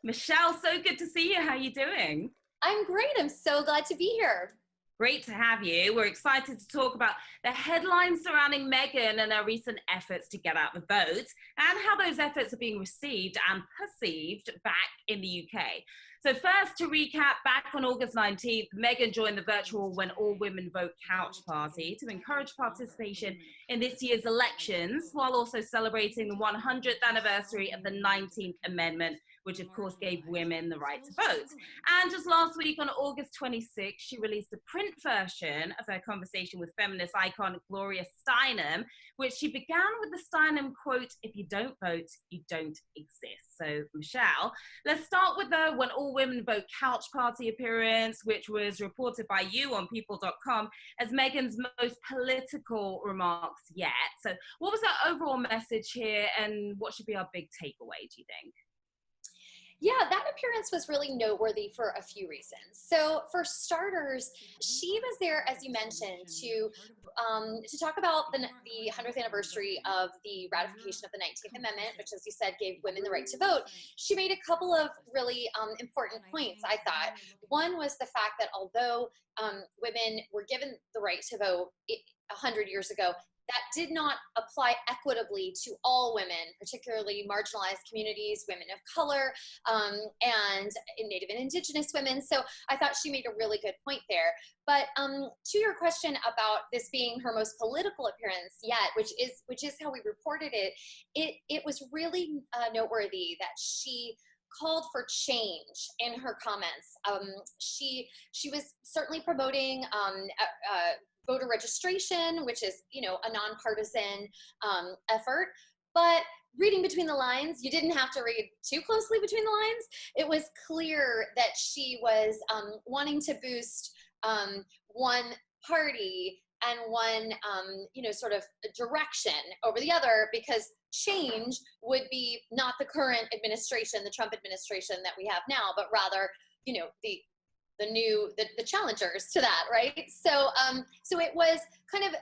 Michelle, so good to see you. How are you doing? I'm great. I'm so glad to be here. Great to have you. We're excited to talk about the headlines surrounding Meghan and her recent efforts to get out the vote and how those efforts are being received and perceived back in the UK. So first, to recap, back on August 19th, Meghan joined the virtual When All Women Vote couch party to encourage participation in this year's elections, while also celebrating the 100th anniversary of the 19th Amendment, which of course gave women the right to vote. And just last week on August 26th, she released a print version of her conversation with feminist icon Gloria Steinem, which she began with the Steinem quote, "If you don't vote, you don't exist." So Michelle, let's start with the When All Women Vote couch party appearance, which was reported by you on People.com as Meghan's most political remarks yet. So what was her overall message here, and what should be our big takeaway, do you think? Yeah, that appearance was really noteworthy for a few reasons. So, for starters, she was there, as you mentioned, to talk about the 100th anniversary of the ratification of the 19th Amendment, which, as you said, gave women the right to vote. She made a couple of really important points, I thought. One was the fact that although women were given the right to vote 100 years ago, that did not apply equitably to all women, particularly marginalized communities, women of color, and Native and Indigenous women. So I thought she made a really good point there. But to your question about this being her most political appearance yet, which is how we reported it, it was really noteworthy that she called for change in her comments. She was certainly promoting voter registration, which is, a nonpartisan effort. But reading between the lines, you didn't have to read too closely between the lines. It was clear that she was wanting to boost one party and one, sort of direction over the other, because change would be not the current administration, the Trump administration that we have now, but rather, the challengers to that, right? So it was kind of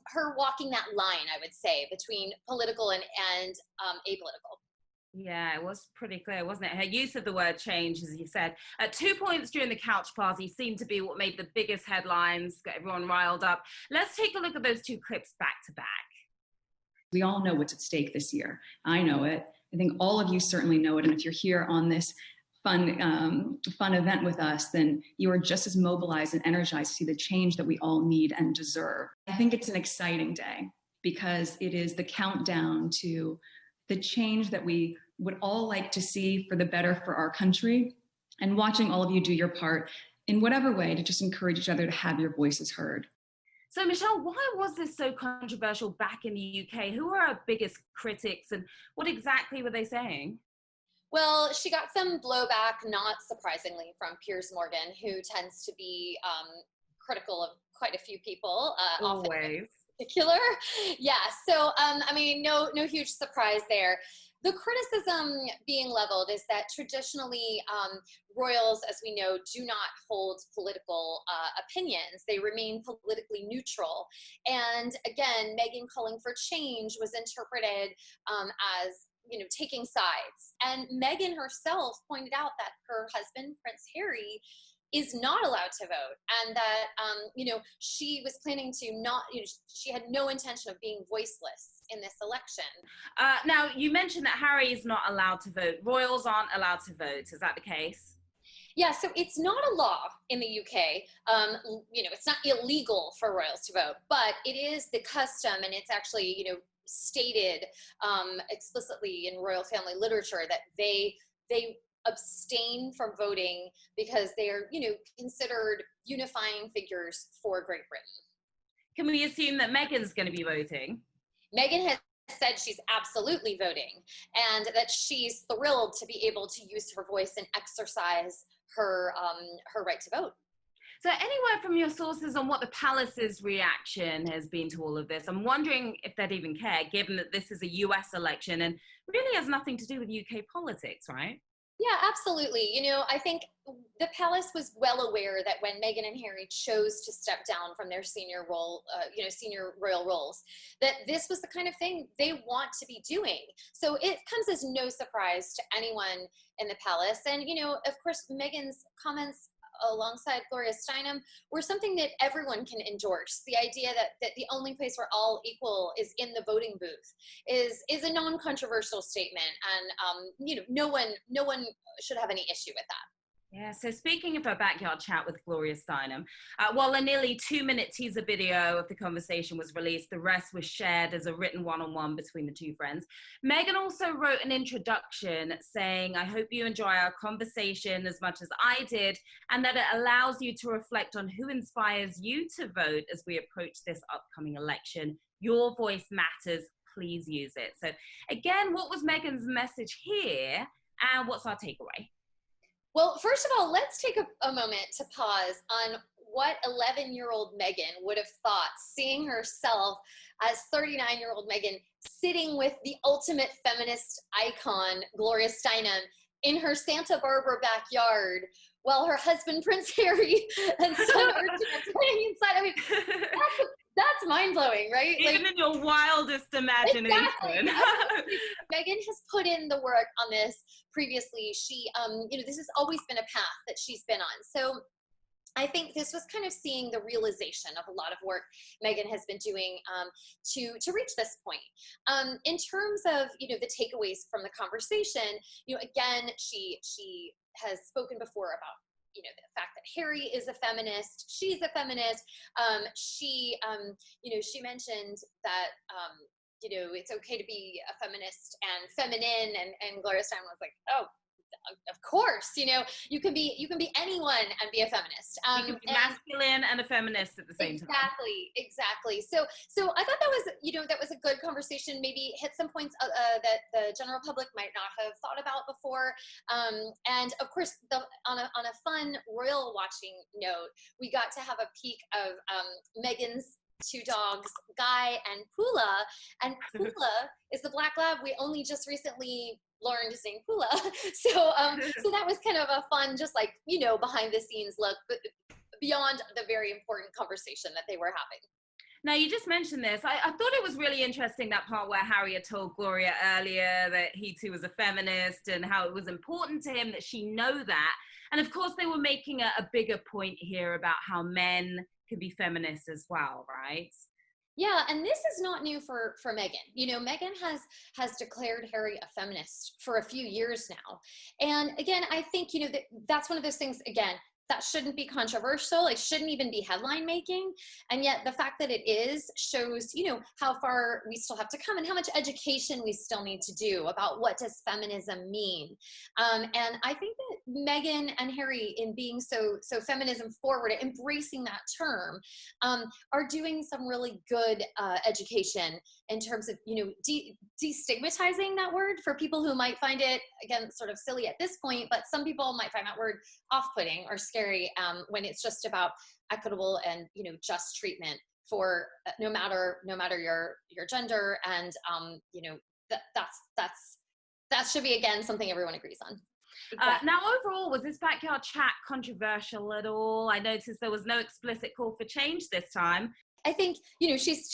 her walking that line, I would say, between political and apolitical. Yeah, it was pretty clear, wasn't it? Her use of the word change, as you said, at 2 points during the couch party seemed to be what made the biggest headlines, got everyone riled up. Let's take a look at those two clips back to back. We all know what's at stake this year. I know it. I think all of you certainly know it. And if you're here on this fun event with us, then you are just as mobilized and energized to see the change that we all need and deserve. I think it's an exciting day because it is the countdown to the change that we would all like to see for the better for our country, and watching all of you do your part in whatever way to just encourage each other to have your voices heard. So Michelle, why was this so controversial back in the UK? Who were our biggest critics and what exactly were they saying? Well, she got some blowback, not surprisingly, from Piers Morgan, who tends to be critical of quite a few people. Always. Often in particular. Yeah, so, no huge surprise there. The criticism being leveled is that traditionally royals, as we know, do not hold political opinions. They remain politically neutral. And again, Meghan calling for change was interpreted as taking sides. And Meghan herself pointed out that her husband, Prince Harry, is not allowed to vote, and that she was planning to not, she had no intention of being voiceless in this election. Now, you mentioned that Harry is not allowed to vote. Royals aren't allowed to vote. Is that the case? Yeah, so it's not a law in the UK. It's not illegal for royals to vote, but it is the custom, and it's actually, stated explicitly in royal family literature that they abstain from voting because they are, considered unifying figures for Great Britain. Can we assume that Meghan's going to be voting? Meghan has said she's absolutely voting, and that she's thrilled to be able to use her voice and exercise her right to vote. So anywhere from your sources on what the palace's reaction has been to all of this? I'm wondering if they'd even care, given that this is a US election and really has nothing to do with UK politics, right? Yeah, absolutely. You know, I think the palace was well aware that when Meghan and Harry chose to step down from their senior role, senior royal roles, that this was the kind of thing they want to be doing. So it comes as no surprise to anyone in the palace. And, you know, of course, Meghan's comments alongside Gloria Steinem were something that everyone can endorse. The idea that the only place we're all equal is in the voting booth is a non-controversial statement, and you know, no one should have any issue with that. Yeah, so speaking of her backyard chat with Gloria Steinem, while a nearly 2-minute teaser video of the conversation was released, the rest was shared as a written one-on-one between the two friends. Meghan also wrote an introduction saying, "I hope you enjoy our conversation as much as I did, and that it allows you to reflect on who inspires you to vote as we approach this upcoming election. Your voice matters. Please use it." So again, what was Meghan's message here, and what's our takeaway? Well, first of all, let's take a moment to pause on what 11-year-old Meghan would have thought, seeing herself as 39-year-old Meghan sitting with the ultimate feminist icon, Gloria Steinem, in her Santa Barbara backyard, while her husband, Prince Harry, and son Archie are playing inside. I mean, that's mind-blowing, right? Even like, in your wildest imagination. Exactly. Meghan has put in the work on this previously. She, you know, this has always been a path that she's been on. So I think this was kind of seeing the realization of a lot of work Meghan has been doing to reach this point. In terms of, you know, the takeaways from the conversation, you know, again, she has spoken before about, you know, the fact that Harry is a feminist, she's a feminist. She, you know, she mentioned that, you know, it's okay to be a feminist and feminine, and Gloria Steinem was like, oh, of course, you know, you can be anyone and be a feminist. You can be masculine and a feminist at the same time. Exactly. So I thought that was, you know, that was a good conversation. Maybe hit some points that the general public might not have thought about before. And of course, on a fun royal watching note, we got to have a peek of Meghan's two dogs, Guy and Pula. And Pula is the black lab we only just recently learned his name, Pula. So that was kind of a fun, just like, you know, behind the scenes look, but beyond the very important conversation that they were having. Now, you just mentioned this. I thought it was really interesting, that part where Harry had told Gloria earlier that he too was a feminist and how it was important to him that she know that. And of course, they were making a bigger point here about how men can be feminists as well, right? Yeah, and this is not new for Meghan. You know, Meghan has declared Harry a feminist for a few years now. And again, I think, you know, that's one of those things, again, that shouldn't be controversial. It shouldn't even be headline making. And yet the fact that it is shows, you know, how far we still have to come and how much education we still need to do about what does feminism mean. And I think that Meghan and Harry, in being so feminism forward, embracing that term, are doing some really good education in terms of, you know, destigmatizing that word for people who might find it, again, sort of silly at this point, but some people might find that word off-putting or scary when it's just about equitable and, you know, just treatment for no matter your gender. And you know, that should be, again, something everyone agrees on. Exactly. Now, overall, was this backyard chat controversial at all? I noticed there was no explicit call for change this time. I think, you know, she's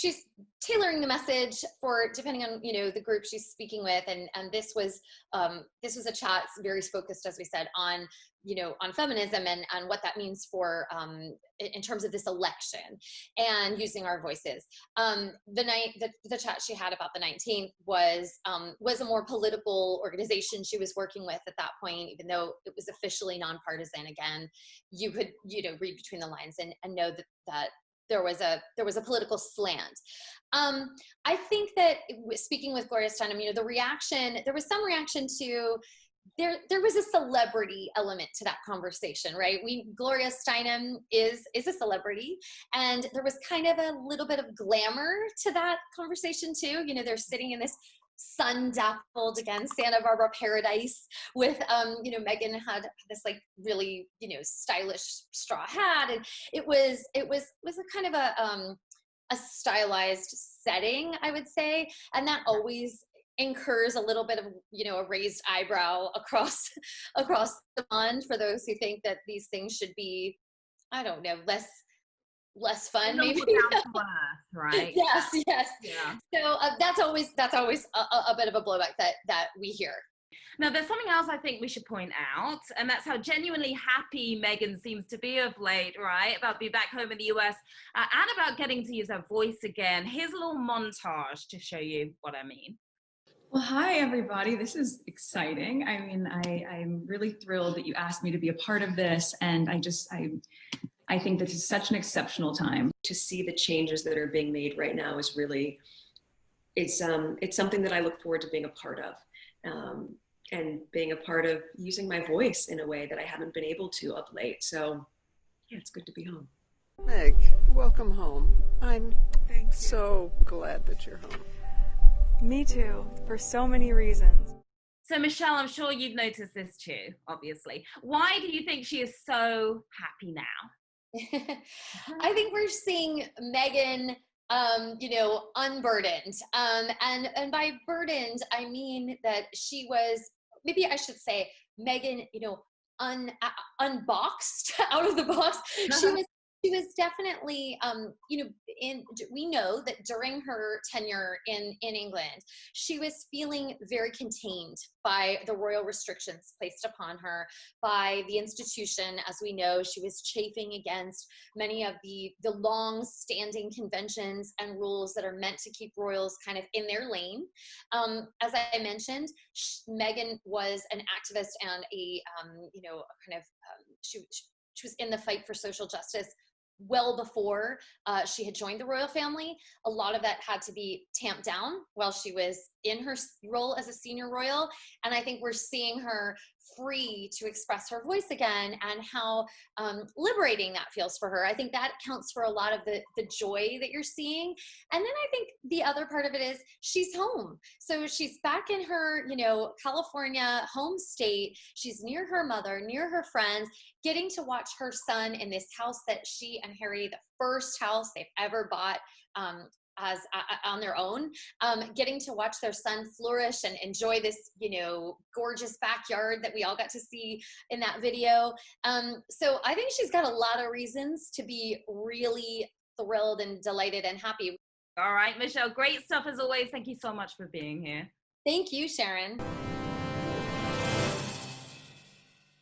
tailoring the message for depending on, you know, the group she's speaking with, and this was a chat very focused, as we said, on, you know, on feminism and what that means for in terms of this election and using our voices. The chat she had about the 19th was a more political organization she was working with at that point, even though it was officially nonpartisan. Again, you could, you know, read between the lines and know that there was a political slant. I think that speaking with Gloria Steinem, you know, there was some reaction to, there was a celebrity element to that conversation, right? Gloria Steinem is a celebrity, and there was kind of a little bit of glamour to that conversation too. You know, they're sitting in this sun-dappled, again, Santa Barbara paradise with, you know, Meghan had this like really, you know, stylish straw hat, and it was a kind of a stylized setting, I would say, and that always incurs a little bit of, a raised eyebrow across the pond for those who think that these things should be, I don't know, less fun, maybe. Down to earth, right? Yes. Yeah. So that's always a bit of a blowback that we hear. Now, there's something else I think we should point out, and that's how genuinely happy Meghan seems to be of late, right? About being back home in the US and about getting to use her voice again. Here's a little montage to show you what I mean. Well, hi, everybody. This is exciting. I mean, I'm really thrilled that you asked me to be a part of this. And I think this is such an exceptional time. To see the changes that are being made right now is really, it's something that I look forward to being a part of. And being a part of using my voice in a way that I haven't been able to of late. So yeah, it's good to be home. Meg, welcome home. I'm so glad that you're home. Me too, for so many reasons. So Michelle, I'm sure you've noticed this too, obviously. Why do you think she is so happy now? I think we're seeing Meghan unburdened. And by burdened, I mean that she was, maybe I should say, Meghan, unboxed out of the box. She was definitely, we know that during her tenure in England, she was feeling very contained by the royal restrictions placed upon her by the institution. As we know, she was chafing against many of the long-standing conventions and rules that are meant to keep royals kind of in their lane. As I mentioned, Meghan was an activist and she was in the fight for social justice well before she had joined the royal family. A lot of that had to be tamped down while she was in her role as a senior royal. And I think we're seeing her free to express her voice again, and how liberating that feels for her. I think that accounts for a lot of the joy that you're seeing. And then I think the other part of it is she's home. So she's back in her, California home state. She's near her mother, near her friends, getting to watch her son in this house that she and Harry, the first house they've ever bought, on their own, getting to watch their son flourish and enjoy this, gorgeous backyard that we all got to see in that video. So I think she's got a lot of reasons to be really thrilled and delighted and happy. All right, Michelle, great stuff as always. Thank you so much for being here. Thank you, Sharon.